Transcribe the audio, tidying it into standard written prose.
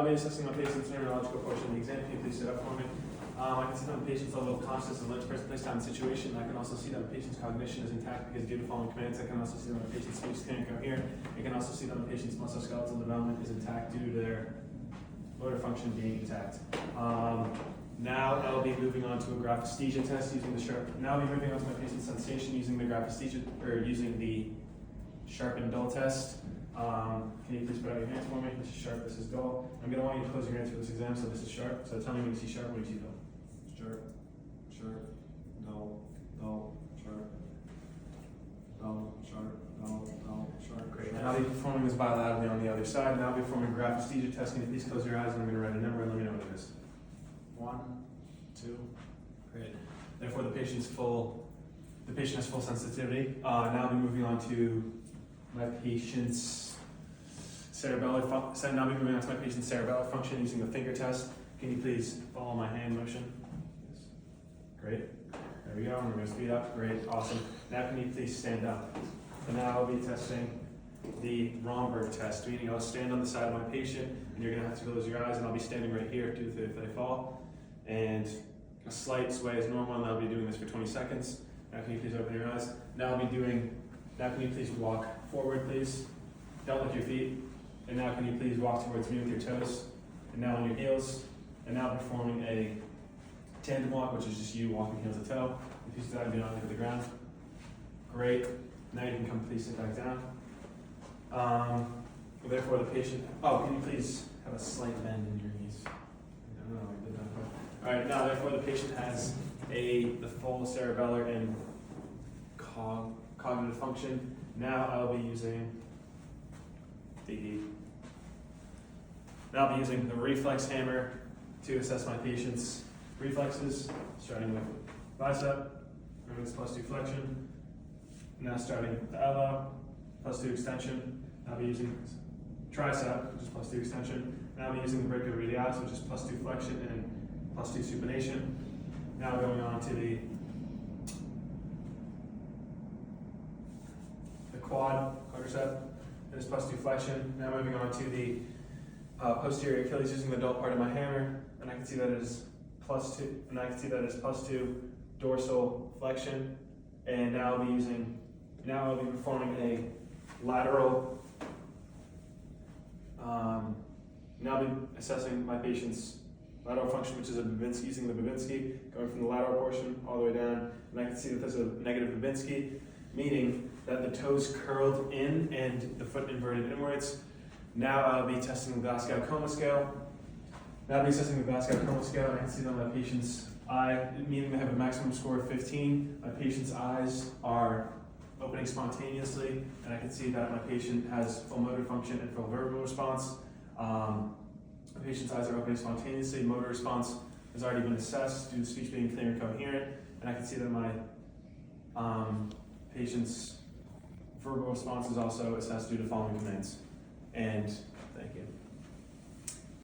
be assessing my patient's neurological portion of the exam. Can you please sit up for me? I can see that the patient's level of consciousness and limits placed down in the situation. I can also see that the patient's cognition is intact because due to following commands. I can also see that the patient's speech can cohere. I can also see that the patient's musculoskeletal development is intact due to their motor function being intact. Now I'll be moving on to a graphesthesia test using the sharp. Now I'll be moving on to my patient's sensation using the graphesthesia or using the sharp and dull test. Can you please put out your hands for me? This is sharp, this is dull. I'm going to want you to close your hands for this exam, so this is sharp. So tell me when you see sharp, what do you see dull? Sharp, sharp, dull, dull, sharp, dull, sharp, dull, dull, sharp. Great. And I'll be performing this bilaterally on the other side. Now I'll be performing graphesthesia test. Can you please close your eyes and I'm going to write a number and let me know what it is. 1, 2. Great. Therefore, the patient has full sensitivity. Now I'll be moving on to my patient's cerebellar function. Now I'll be moving on to my patient's cerebellar function using the finger test. Can you please follow my hand motion? Yes. Great. There we go. We're going to speed up. Great. Awesome. Now can you please stand up? So now I'll be testing the Romberg test, meaning I'll stand on the side of my patient and you're going to have to close your eyes and I'll be standing right here if they fall. And a slight sway is normal and I'll be doing this for 20 seconds. Now can you please open your eyes? Now can you please walk forward, please? Don't lift your feet. And now can you please walk towards me with your toes? And now on your heels. And now performing a tandem walk, which is just you walking heel to toe. If you start, do not look at the ground. Great. Now you can come please sit back down. Therefore the patient, can you please have a slight bend in your knees? I don't know, I did that part. All right, now therefore the patient has the full cerebellar and cognitive function. Now I'll be using the reflex hammer to assess my patient's reflexes, starting with bicep, remember this +2 flexion. Now starting with the elbow, +2 extension. I'll be using tricep, which is +2 extension. Now I'll be using the brachioradialis, which is +2 flexion and +2 supination. Now going on to the quadricep, that is +2 flexion. Now moving on to the posterior Achilles using the dull part of my hammer, and I can see that it is +2, and I can see that it's +2 dorsal flexion. And now I'll be performing a lateral. Now I'll be assessing my patient's lateral function, which is a Babinski, using the Babinski, going from the lateral portion all the way down. And I can see that there's a negative Babinski, meaning that the toes curled in and the foot inverted inwards. Now I'll be testing the Glasgow-Coma scale. Now I'll be assessing the Glasgow-Coma scale, and I can see that my patient's eye, meaning they have a maximum score of 15. My patient's eyes are opening spontaneously, and I can see that my patient has full motor function and full verbal response. The patient's eyes are opening spontaneously. Motor response has already been assessed due to speech being clear and coherent, and I can see that my patient's verbal response is also assessed due to following commands. And thank you.